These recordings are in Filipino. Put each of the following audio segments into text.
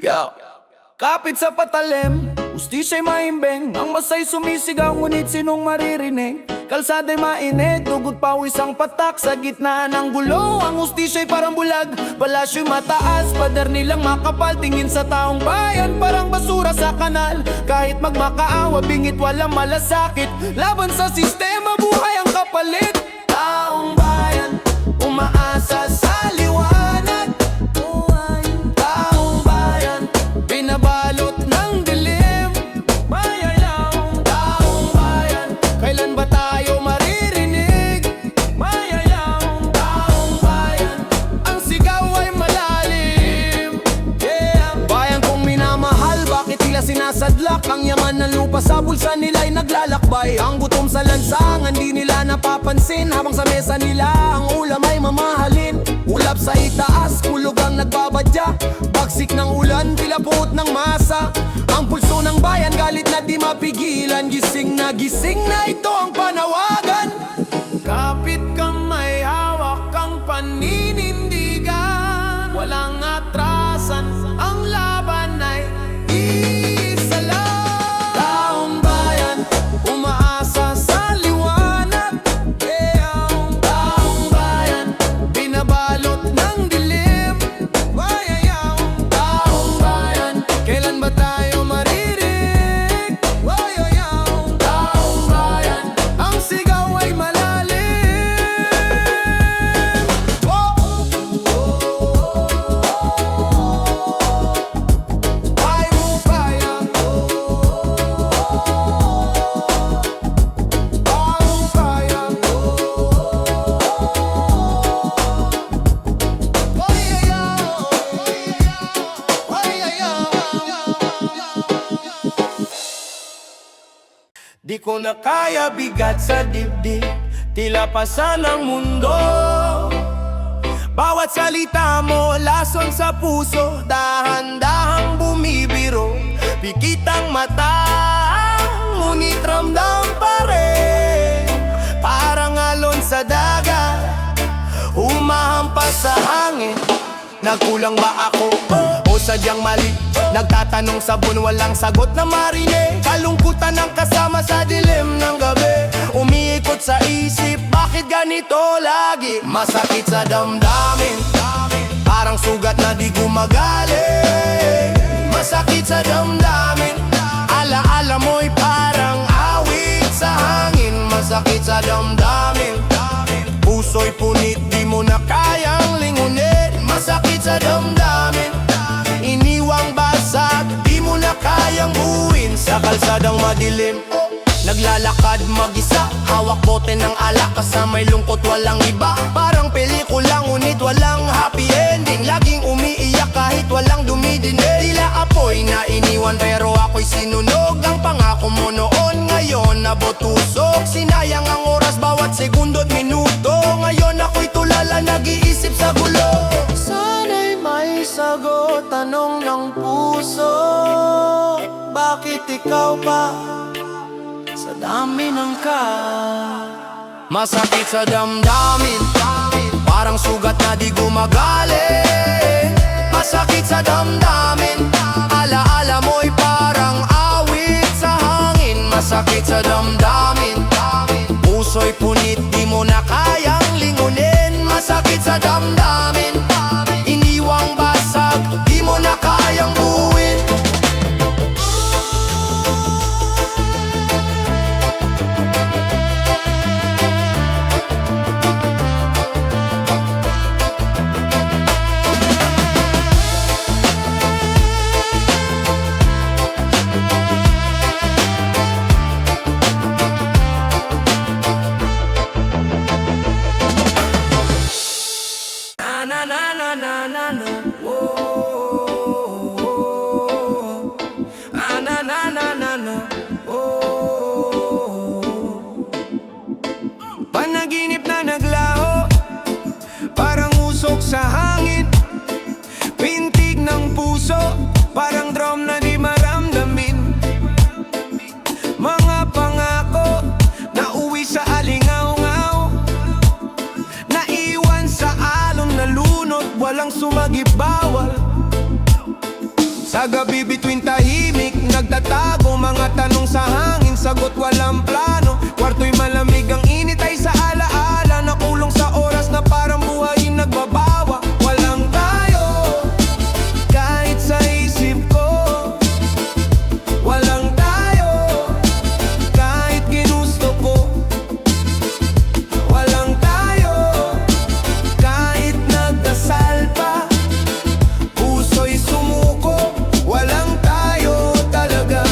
Yo. Kapit sa patalim, ustisya'y maimbeng. Ang masay sumisigaw, ngunit sinong maririnig? Kalsada'y mainit, tugod pawis ang patak. Sa gitna ng gulo, ang ustisya'y parang bulag. Palasyo'y mataas, pader nilang makapal. Tingin sa taong bayan, parang basura sa kanal. Kahit magmakaawa, bingit walang malasakit. Laban sa sistema, buhay ang kapalit. Taong bayan, umaasa sa liwanag. Taong bayan, binabalot ng dilim. Mayayaw, taong bayan, kailan ba tayo maririnig? Mayayaw, taong bayan, ang sigaw ay malalim. Yeah. Bayan kong minamahal, bakit tila sinasadlak? Ang yaman ng lupa sa bulsa nila'y naglalakbay. Ang gutom sa lansangan, di nila napapansin. Habang sa mesa nila, ang ulam ay mamahalin. Ulap sa itaas, kulog ang nagbabadya. Bagsik ng ulan, tila puot ng masa. Ang pulso ng bayan, galit na di mapigilan. Gising na ito ang panawagan. Kapit kang may hawak kang paninindigan. Walang atrasan, ang laban ay isa lang. Taong bayan, umaasa sa liwanag. Taong bayan, binabalot ng dilim. Taong bayan, kailan ba tayo maririg? Taong bayan, ang sigaw ay malalim. Ay mo bayan, taong bayan. Di ko na kaya, bigat sa dibdib, tila pasan ang mundo. Bawat salita mo, lason sa puso, dahan-dahang bumibiro. Pikit ang mata, ngunit ramdam pa rin. Parang alon sa dagat, humahampas sa hangin. Nagkulang ba ako o sadyang mali? Nagtatanong sa buwan, walang sagot na marinig. Kalungkutan ang kasama sa dilim ng gabi. Umiikot sa isip, bakit ganito lagi? Masakit sa damdamin, parang sugat na di gumagaling. Masakit sa damdamin, alaala mo'y parang awit sa hangin. Masakit sa damdamin, puso'y punit, di mo na kayang lingunin. Masakit sa damdamin, iniwang basag, di mo na kayang buuin. Sa kalsadang madilim, naglalakad mag-isa, hawak bote ng alak, kasama'y lungkot, walang iba. Parang pelikula ngunit walang happy ending. Laging umiiyak kahit walang dumidinig. Tila apoy na iniwan pero ako'y sinunog. Ang pangako mo noon, ngayon nabotusok. Sinayang ang oras, bawat segundo't minuto. Ngayon ako'y tulala, nag-iisip sa gulo. Sana'y may sagot, tanong ng puso. Bakit ikaw pa sa dami ng masakit sa damdamin, parang sugat na di gumagaling. Masakit sa damdamin, alaala mo'y parang awit sa hangin. Masakit sa damdamin, puso'y punit, di mo na kayang lingunin. Masakit sa damdamin, iniwang basag, di mo na kayang buuin. Na na na na na na, oh, na na na na na, oh. Panaginip na naglaho, parang usok sa hangin. Pintig ng puso, parang drum na di maramdamin. Mga pangako na uwi sa alingaw-ngaw, naiwan sa alon na lunod, walang sumagip, bawal. Sa Sa gabi between tahimik, nagtatago mga tanong sa hangin, sagot walang plano. Kwarto'y malamig, ang init ay sa alaala, nakulong sa oras na parang buhayin nagbabawa. Walang tayo, kahit sa isip ko. Walang tayo, kahit ginusto ko. Walang tayo, kahit nagdasal pa, puso'y sumuko. Walang tayo talaga.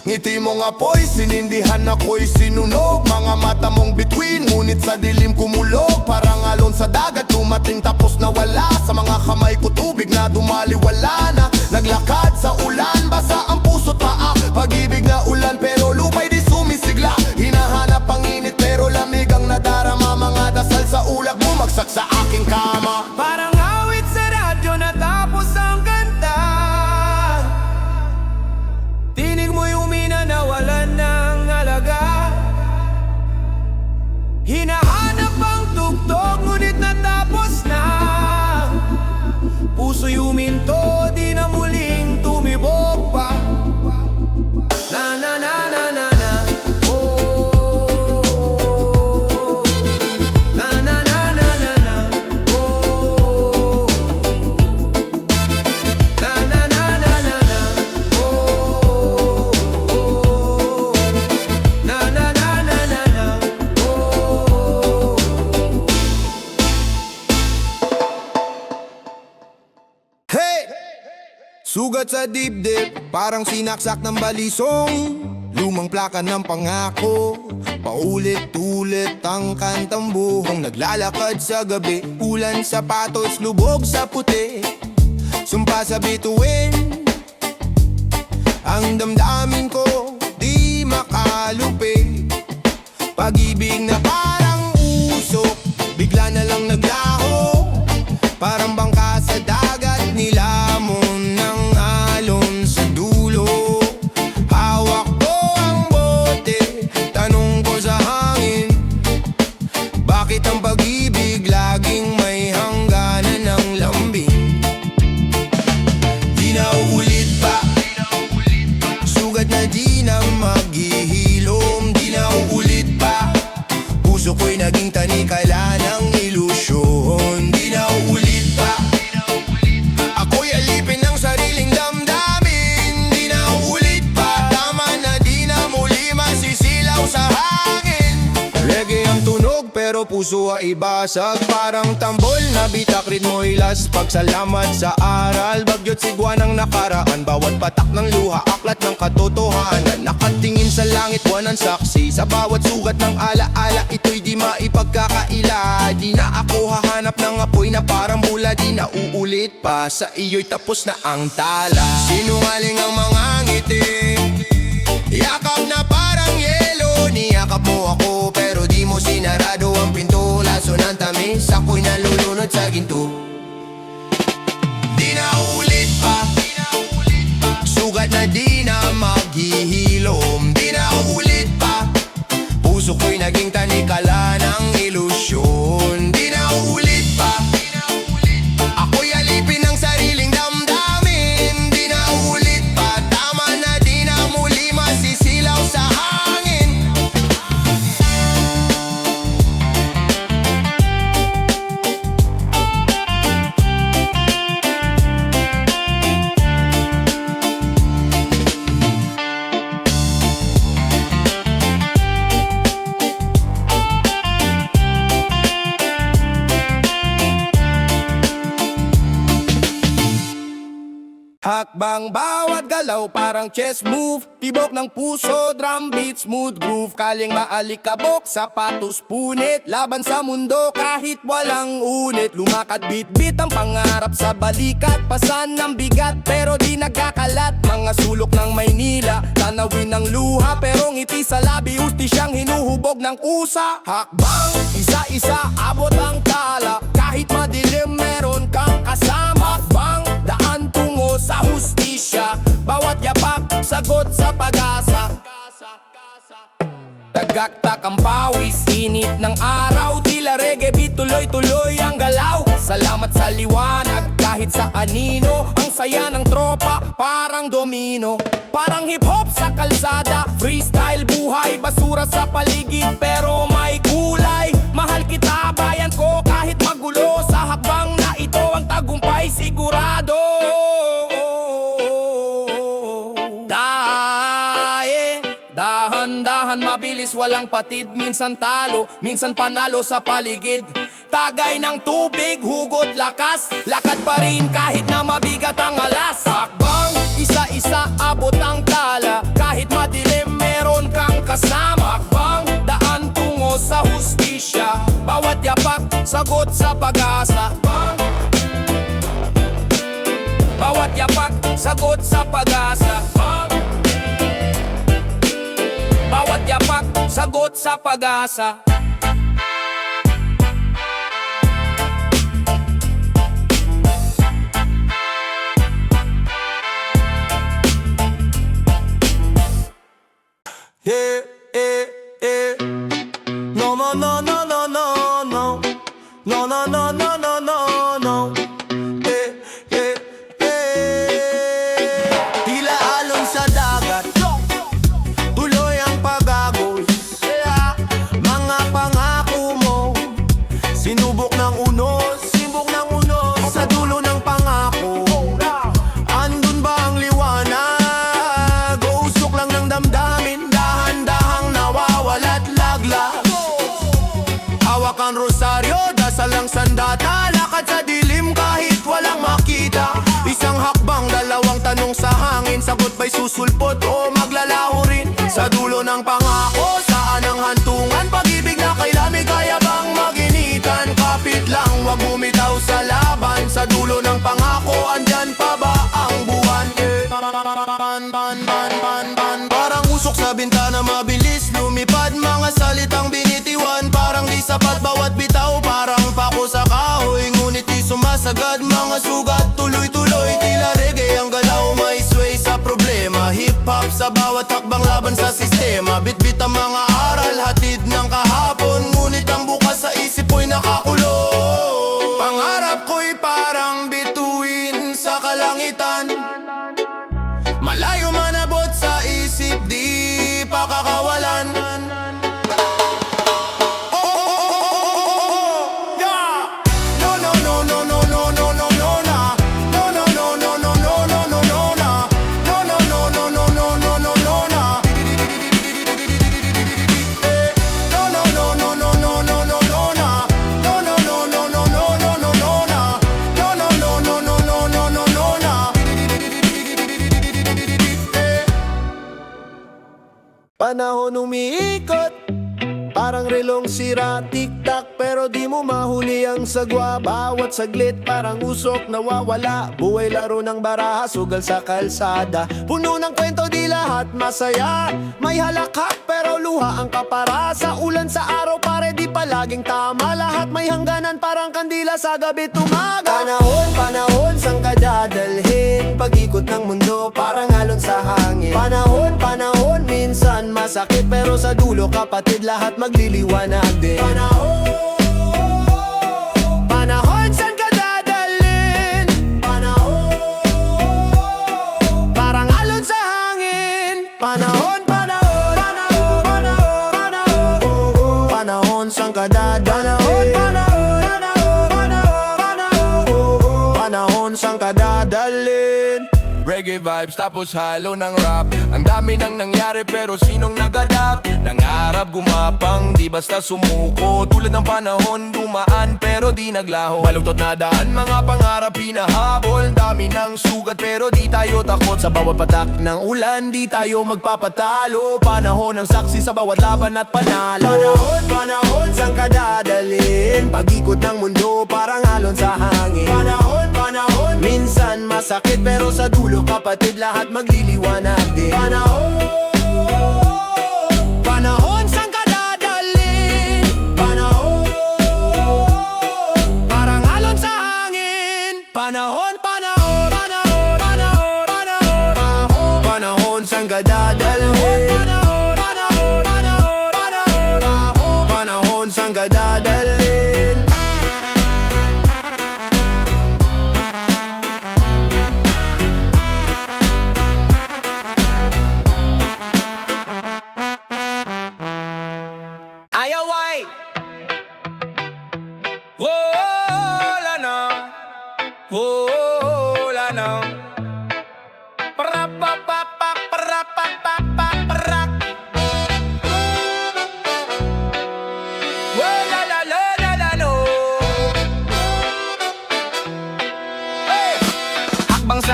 Ngiti mong apoy, sinindihan ako'y sinunog. Mga mata mong bituin, ngunit sa dilim kumulog. Parang alon sa dagat, dumating tapos nawala. Sa mga kamay ko tubig na dumaliwala na. Naglakad sa ulan, basa ang puso't paa. Pag-ibig na ulan pero lupa'y di sumisigla. Hinahanap ang init pero lamig ang nadarama. Mga dasal sa ulag, bumagsak sa aking kama. Parang awit sa radyo natapos ang kanta. Tinig mo'y umina na walan ng halaga. Hinahanap ang tugtog ngunit natapos na. Puso'y huminto, di na muling tumibok pa. Na na na na na na. Oh, na na na na na na. Oh, na na na na na na. Oh, na na na na na na. Oh. Hey! Sugat sa dibdib, parang sinaksak ng balisong. Lumang plaka ng pangako, paulit-ulit ang kantang buhong. Naglalakad sa gabi, ulan, sapatos, lubog sa puti. Sumpa sa bituin, ang damdamin ko di makalupi. Pag-ibig na parang usok, bigla na lang naglaho. Parang bangka sa dagat, nilamon ng alon sa dulo. Hawak ko ang bote, tanong ko sa hangin, bakit ang pag-ibig laging may hangganan ng lambing? Di na uulit pa, sugat na di na maghihilom. Di na uulit pa, puso ko'y naging tanikala ng ilusyon. Di na uulit pa, ako'y alipin ng sariling damdamin. Di na uulit pa, tama na di na muli masisilaw sa hangin. Reggae ang tunog pero puso ay basag. Parang tambol na bitak, ritmo'y las. Pagsalamat sa aral, bagyot sigwa ng nakaraan. Bawat patak ng luha, aklat ng katotohanan. Nakatingin sa langit, buwan ang saksi. Sa bawat sugat ng alaala, ito'y di maipagkakaila. Di na ako hahanap ng apoy na parang mula. Di na uulit pa, sa iyo'y tapos na ang tala. Sinungaling ang mga ngiti, yakap na parang yelo. Niyakap mo ako pero di mo sinarado ang pinto. Laso ng tamis, ako'y nalulunod sa ginto. Di na uulit pa, sugat na di na maghihilom. Di na uulit pa, puso ko'y naging tanikala ng ilusyon. Di na uulit pa, ako'y alipin ng sariling damdamin. Di na uulit pa, tama na di na muli masisilaw sa hangin. Hakbang bawat galaw parang chess move. Tibok ng puso, drum beat, smooth groove. Kaling maalikabok, sapatos punit. Laban sa mundo kahit walang unit. Lumakad bit-bit ang pangarap sa balikat. Pasan ng bigat pero di nagkakalat. Mga sulok ng Maynila, tanawin ng luha. Pero ngiti sa labi, usti siyang hinuhubog ng kusa. Hakbang, isa-isa, abot ang tala. Kahit madilim meron kang kasama. Hakbang, daan tungo sa hustisya. Bawat yapak, sagot sa pag-asa. Tagaktak ang pawis, init ng araw. Tila reggae beat, tuloy-tuloy ang galaw. Salamat sa liwanag, kahit kahit sa kanino. Ang saya ng tropa, parang domino. Parang hip-hop sa kalsada, freestyle buhay, basura sa paligid pero may kulay. Mahal kita bayan ko kahit magulo, sa hakbang na ito ang tagumpay sigurado. Dahan-dahan mabilis, walang patid, minsan talo, minsan panalo sa paligid. Tagay ng tubig, hugot lakas, lakad pa rin kahit na mabigat ang alas. Hakbang, isa-isa abot ang tala, kahit madilim meron kang kasama. Hakbang, daan tungo sa hustisya, bawat yapak, sagot sa pag-asa. Bawat yapak, sagot sa pag-asa. Bawat yapak, sagot sa pag-asa. Yeah, yeah, yeah. No, no, no, no, no, no, no. No, no, no, no, no, no, no. Yeah, yeah, yeah. Tila alon sa dagat, tuloy ang pag-agos. Mga pangako mo, sinubok ng unos, sa dulo ng pangako. Andun ba ang liwanag? O usok lang ng damdamin, dahan-dahang nawawala't laglag. Hawak ang rosaryo, dasal ang sandata, lakad sa dilim kahit walang makita. Isang hakbang, dalawang tanong sa hangin, sagot ba'y susulpot o maglalaho rin? Sa dulo ng pangako, saan ang hantungan? Pag-ibig na kay lamig, kaya bang maginitan? Kapit lang, wag bumitaw sa laban. Sa dulo ng pangako, andyan pa ba ang buwan? Parang usok sa bintana, mabilis lumipad. Mga salitang binitiwan, parang di sapat bawat bitaw. Parang pako sa kahoy, ngunit di sumasagad. Mga sugat, tuloy-tuloy, tila reggae ang galaw. May sway sa problema, hip-hop sa bawat hakbang laban sa sistema. Bit-bit ang mga aral, hatid ng kahapon, ngunit ang bukas sa isip ko'y nakakulong. Pangarap ko'y parang bituin sa kalangitan, malayo manabot sa isip, di pa kakawalan. Panahon umiikot, parang relong sira, tik-tak, pero di mo mahuli ang sagwa. Bawat saglit parang usok nawawala, buhay laro ng baraha, sugal sa kalsada. Puno ng kwento, di lahat masaya, may halakhak pero luha ang kapara. Sa ulan sa araw pare di palaging tama, lahat may hangganan parang kandila sa gabi tumaga. Panahon, panahon, saan ka dadalhin? Pag-ikot ng mundo parang alon sa hangin. Panahon, panahon, minsan masakit pero sa dulo kapatid lahat magliliwanag din. Panahon, saan ka dadalhin? Panahon, parang alon sa hangin. Panahon, panahon, panahon, panahon, panahon, panahon, saan ka dadalhin? Panahon, panahon, panahon, panahon, panahon, saan ka dadalhin? Reggae vibes tapos halo ng rap. Ang dami nang nangyari pero sinong nag-adapt? Nangarap gumapang, di basta sumuko. Tulad ng panahon dumaan pero di naglaho. Baluktot na daan, mga pangarap pinahabol. Dami ng sugat pero di tayo takot. Sa bawat patak ng ulan di tayo magpapatalo. Panahon ng saksi sa bawat laban at panalo. Panahon, panahon, saan ka dadalhin? Pag-ikot ng mundo parang alon sa hangin. Panahon, panahon, minsan masakit pero sa dulo kapatid lahat magliliwanag din. Panahon, panahon, saan ka dadalhin? Panahon, parang alon sa hangin. Panahon, panahon, panahon, panahon, panahon, panahon, saan ka dadalhin? Panahon, panahon, panahon, panahon, panahon, saan ka dadalhin?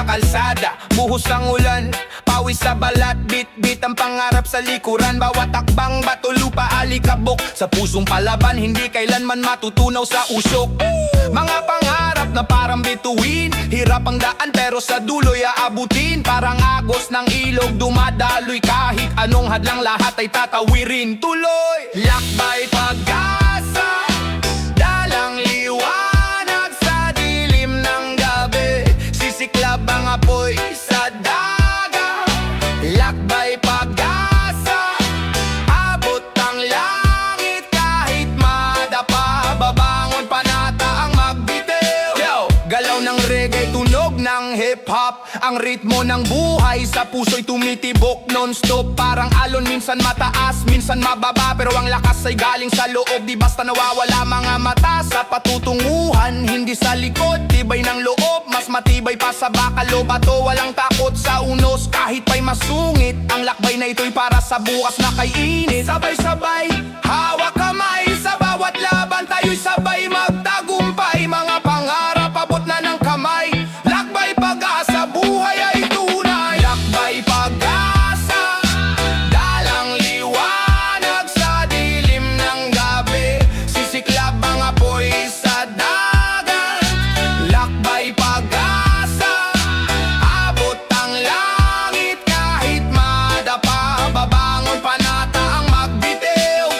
sa kalsada, buhos ang ulan, pawis sa balat, bit-bit ang pangarap sa likuran. Bawat takbang, bato, lupa, alikabok, sa pusong palaban, hindi kailanman matutunaw sa usok. Mga pangarap na parang bituin, hirap ang daan pero sa dulo'y aabutin. Parang agos ng ilog, dumadaloy, kahit anong hadlang lahat ay tatawirin. Tuloy, lakbay, pag-asa, dalang liwanag sa dilim ng gabi, sisiklab ang apoy sa dagat. Lakbay, pag-asa, abot ang langit kahit madapa, babangon panata ang magbitiw. Yo! Galaw ng reggae, tunog ng hip-hop, ang ritmo ng buhay sa puso'y tumitibok non-stop. Parang alon, minsan mataas, minsan mababa, pero ang lakas ay galing sa loob. Di basta nawawala mga mata sa patutunguhan, hindi sa likod. Tibay ng loob, mas matibay pa sa bakalo. Bato, walang takot sa unos, kahit pa'y masungit. Ang lakbay na ito'y para sa bukas na kaiinit. Sabay-sabay, hawak kamay, sa bawat laban tayo'y sabay magtagumpay. Mga pangarap, abot na ng kamay. Lakbay, pag-asa, buhay ay tunay. Lakbay, pag-asa, dalang liwanag sa dilim ng gabi, sisiklab ang apoy sa dagat. Lakbay, pag-asa, abot ang langit kahit madapa, babangon panata ang magbitiw.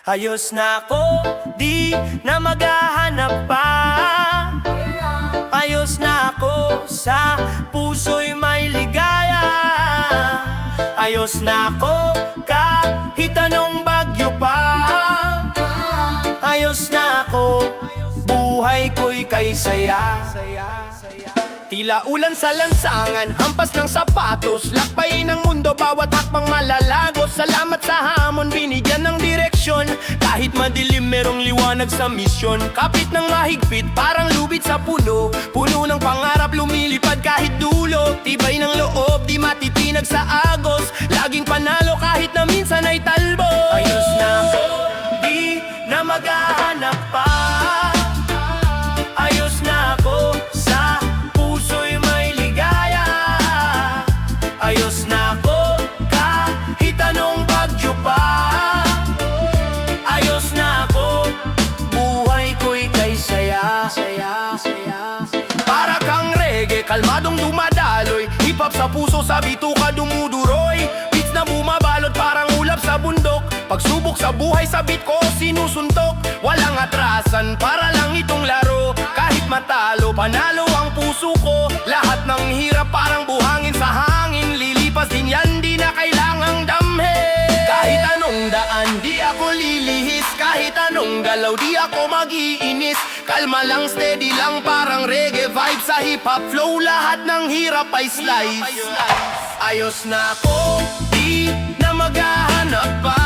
Ayos na ako, di na maghahanap pa. Ayos na ako, sa puso'y may ligaya. Ayos na ako, kahit anong bagyo pa. Ayos na ako, buhay ko'y kay saya. Tila ulan sa lansangan, hampas ng sapatos, lakbayin ng mundo, bawat hakbang malalagos. Salamat sa hamon, binigyan ng direksyon, kahit madilim merong liwanag sa misyon. Kapit ng mahigpit, parang lubid sa puno, puno ng pangarap, lumilipad kahit dulo. Tibay ng loob, di matitinag sa agos, laging panalo kahit na minsan ay talbo. Ayos na ako, di na maghahanap pa. Ayos na ako, sa puso'y may ligaya. Ayos na ako, kahit anong bagyo pa. Ayos na ako, buhay ko'y kay saya. Para kang reggae, kalmadong dumadaloy, hip-hop sa puso, sa bituka dumuduroy. Beats na bumabalot, parang ulap sa bundok, pagsubok sa buhay, sa beat ko sinusuntok. Walang atrasan, para lang itong laro, kahit matalo, panalo ang puso ko. Lahat ng hirap parang buhangin sa hangin, lilipas din yan, di na kailangang damhin. Kahit anong daan, di ako lilihis, kahit anong galaw, di ako mag-iinis. Kalma lang, steady lang, parang reggae vibe sa hip-hop flow, lahat ng hirap ay slice. Ayos na ako, di na maghahanap pa.